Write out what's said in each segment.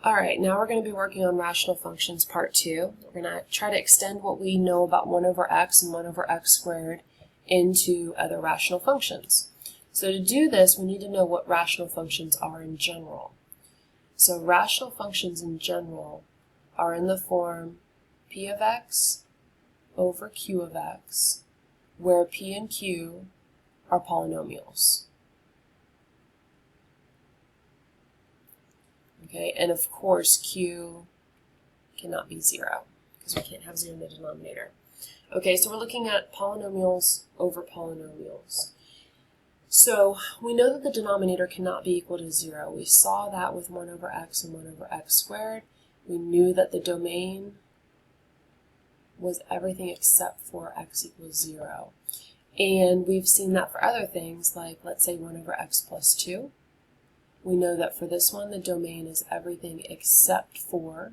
All right, now we're going to be working on rational functions part 2. We're going to try to extend what we know about 1 over x and 1 over x squared into other rational functions. So to do this, we need to know what rational functions are in general. So rational functions in general are in the form p of x over q of x, where p and q are polynomials. Okay, and of course q cannot be 0 because we can't have 0 in the denominator. Okay, so we're looking at polynomials over polynomials. So we know that the denominator cannot be equal to 0. We saw that with 1 over x and 1 over x squared. We knew that the domain was everything except for x equals 0. And we've seen that for other things, like let's say 1 over x plus 2. We know that for this one, the domain is everything except for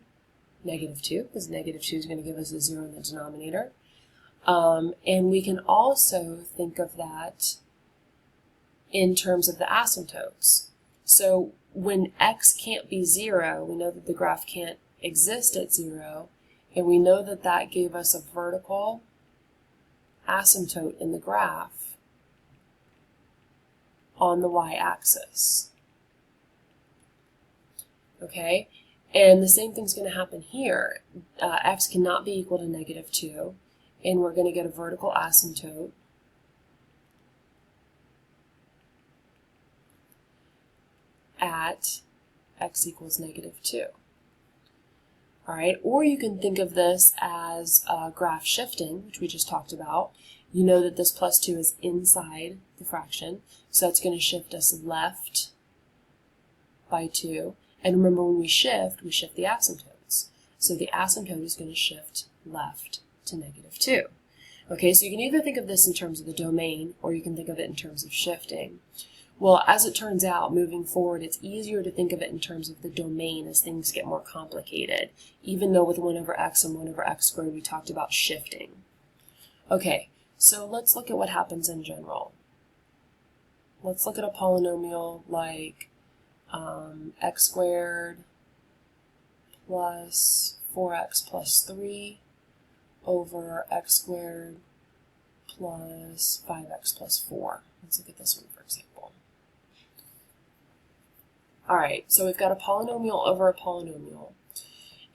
negative 2, because negative 2 is going to give us a 0 in the denominator. And we can also think of that in terms of the asymptotes. So when x can't be 0, we know that the graph can't exist at 0, and we know that that gave us a vertical asymptote in the graph on the y-axis. Okay, and the same thing's going to happen here. X cannot be equal to negative 2, and we're going to get a vertical asymptote at x equals negative 2. All right, or you can think of this as graph shifting, which we just talked about. You know that this plus 2 is inside the fraction, so that's going to shift us left by 2. And remember, when we shift the asymptotes. So the asymptote is going to shift left to negative 2. Okay, so you can either think of this in terms of the domain, or you can think of it in terms of shifting. Well, as it turns out, moving forward, it's easier to think of it in terms of the domain as things get more complicated, even though with 1 over x and 1 over x squared we talked about shifting. Okay, so let's look at what happens in general. Let's look at a polynomial like x squared plus 4x plus 3 over x squared plus 5x plus 4. Let's look at this one, for example. All right, so we've got a polynomial over a polynomial.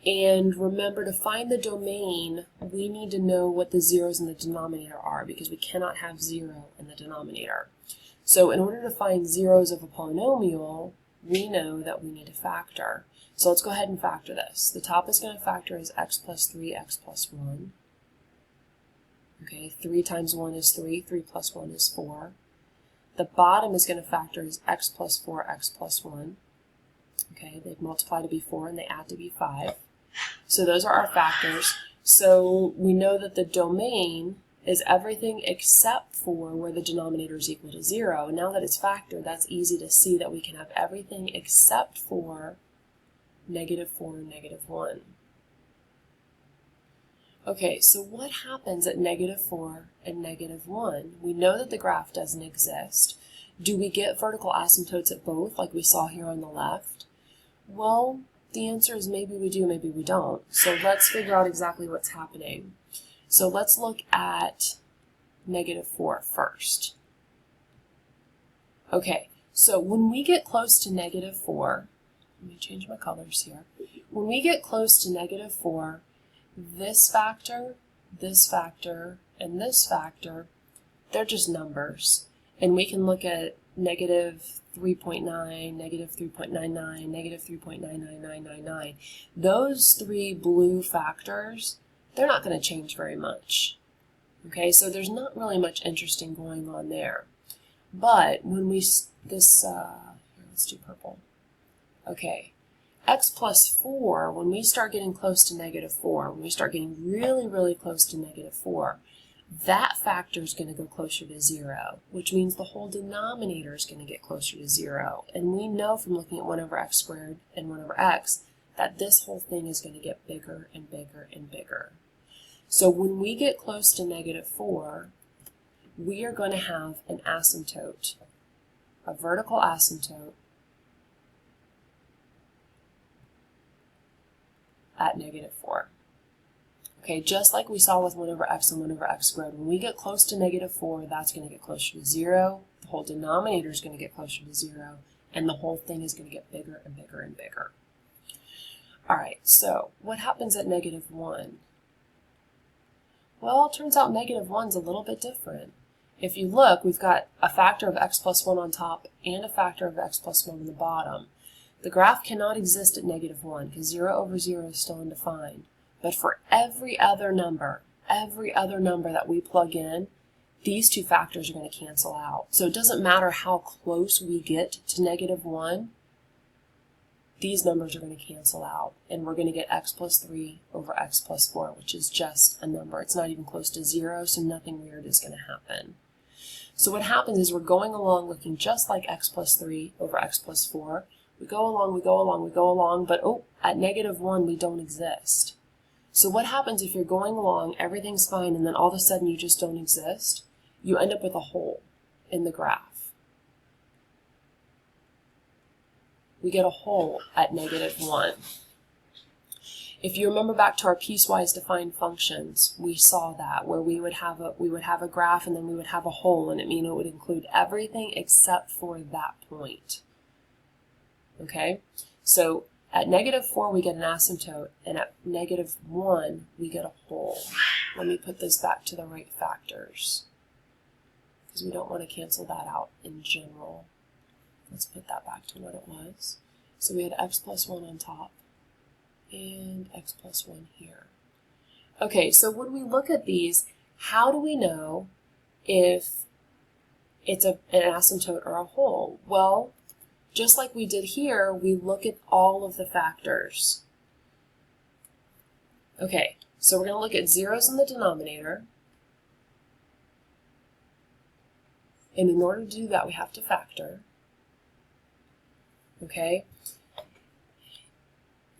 And remember, to find the domain, we need to know what the zeros in the denominator are, because we cannot have 0 in the denominator. So in order to find zeros of a polynomial, we know that we need to factor. So let's go ahead and factor this. The top is going to factor as x plus 3, x plus 1. Okay, 3 times 1 is 3, 3 plus 1 is 4. The bottom is going to factor as x plus 4, x plus 1. Okay, they've multiplied to be 4 and they add to be 5. So those are our factors. So we know that the domain is everything except for where the denominator is equal to 0. And now that it's factored, that's easy to see that we can have everything except for negative 4 and negative 1. Okay, so what happens at negative 4 and negative 1? We know that the graph doesn't exist. Do we get vertical asymptotes at both, like we saw here on the left? Well, the answer is maybe we do, maybe we don't. So let's figure out exactly what's happening. So let's look at negative 4 first. Okay, so when we get close to negative 4, let me change my colors here. When we get close to negative 4, this factor, and this factor, they're just numbers. And we can look at negative 3.9, negative 3.99, negative 3.99999. Those three blue factors, they're not going to change very much. Okay, so there's not really much interesting going on there. But when we, here, let's do purple. Okay, x plus 4, when we start getting close to negative 4, when we start getting really, really close to negative 4, that factor is going to go closer to 0, which means the whole denominator is going to get closer to 0. And we know from looking at 1 over x squared and 1 over x that this whole thing is going to get bigger and bigger and bigger. So when we get close to negative 4, we are going to have an asymptote, a vertical asymptote at negative 4. Okay, just like we saw with 1 over x and 1 over x squared, when we get close to negative 4, that's going to get closer to 0, the whole denominator is going to get closer to 0, and the whole thing is going to get bigger and bigger and bigger. Alright, so what happens at negative 1? Well, it turns out negative 1 is a little bit different. If you look, we've got a factor of x plus 1 on top and a factor of x plus 1 on the bottom. The graph cannot exist at negative 1 because 0 over 0 is still undefined. But for every other number that we plug in, these two factors are going to cancel out. So it doesn't matter how close we get to negative 1, these numbers are going to cancel out, and we're going to get x plus 3 over x plus 4, which is just a number. It's not even close to 0, so nothing weird is going to happen. So what happens is we're going along looking just like x plus 3 over x plus 4. We go along, but at negative 1 we don't exist. So what happens if you're going along, everything's fine, and then all of a sudden you just don't exist? You end up with a hole in the graph. We get a hole at negative 1. If you remember back to our piecewise defined functions, we saw that where we would have a graph and then we would have a hole, and it would include everything except for that point. Okay, so at negative 4 we get an asymptote, and at negative 1 we get a hole. Let me put this back to the right factors because we don't want to cancel that out in general. Let's put that back to what it was. So we had x plus 1 on top and x plus 1 here. Okay, so when we look at these, how do we know if it's an asymptote or a hole? Well, just like we did here, we look at all of the factors. Okay, so we're going to look at zeros in the denominator. And in order to do that, we have to factor. Okay,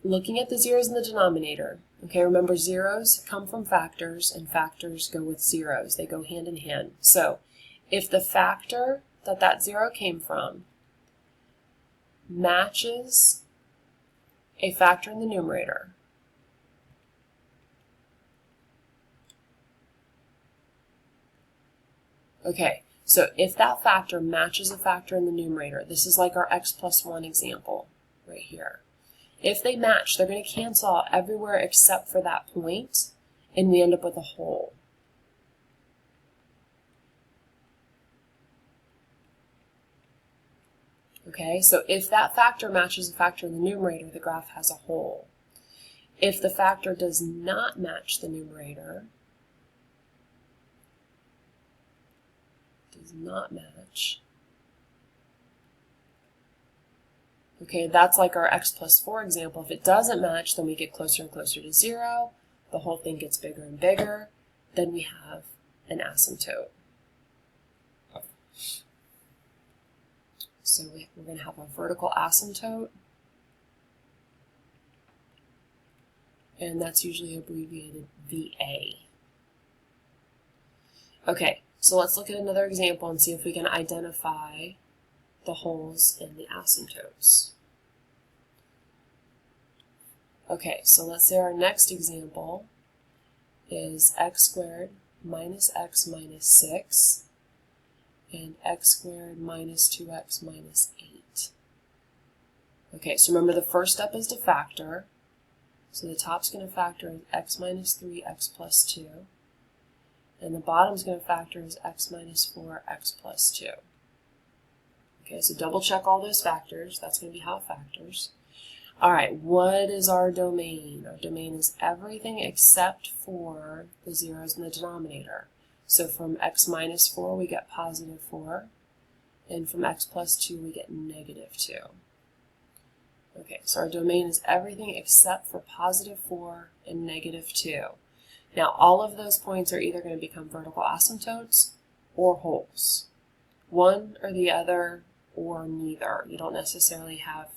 looking at the zeros in the denominator. Okay, remember zeros come from factors and factors go with zeros. They go hand in hand. So if the factor that 0 came from matches a factor in the numerator, okay, so if that factor matches a factor in the numerator, this is like our x plus 1 example right here. If they match, they're going to cancel out everywhere except for that point, and we end up with a hole. Okay, so if that factor matches a factor in the numerator, the graph has a hole. If the factor does not match the numerator, does not match, okay, that's like our x plus 4 example. If it doesn't match, then we get closer and closer to 0. The whole thing gets bigger and bigger. Then we have an asymptote. So we're going to have a vertical asymptote, and that's usually abbreviated VA. Okay, so let's look at another example and see if we can identify the holes in the asymptotes. Okay, so let's say our next example is x squared minus x minus 6 and x squared minus 2x minus 8. Okay, so remember the first step is to factor. So the top's going to factor as x minus 3, x plus 2. And the bottom's going to factor as x minus 4, x plus 2. Okay, so double check all those factors. That's going to be how it factors. All right, what is our domain? Our domain is everything except for the zeros in the denominator. So from x minus 4, we get positive 4. And from x plus 2, we get negative 2. Okay, so our domain is everything except for positive 4 and negative 2. Now, all of those points are either going to become vertical asymptotes or holes. One or the other or neither. You don't necessarily have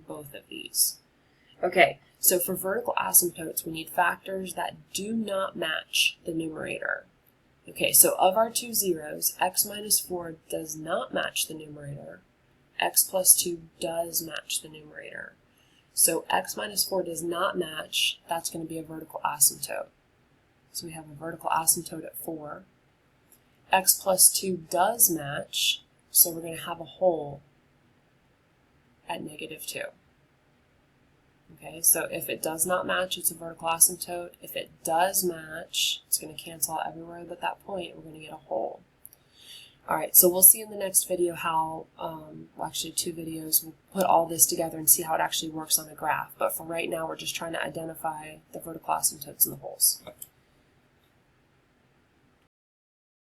both of these. Okay, so for vertical asymptotes, we need factors that do not match the numerator. Okay, so of our two zeros, x minus 4 does not match the numerator. X plus 2 does match the numerator. So x minus 4 does not match. That's going to be a vertical asymptote. So we have a vertical asymptote at 4. X plus 2 does match, so we're going to have a hole at negative 2. Okay, so if it does not match, it's a vertical asymptote. If it does match, it's going to cancel out everywhere but that point. We're going to get a hole. Alright, so we'll see in the next video how, well actually 2 videos, we'll put all this together and see how it actually works on a graph. But for right now, we're just trying to identify the vertical asymptotes and the holes.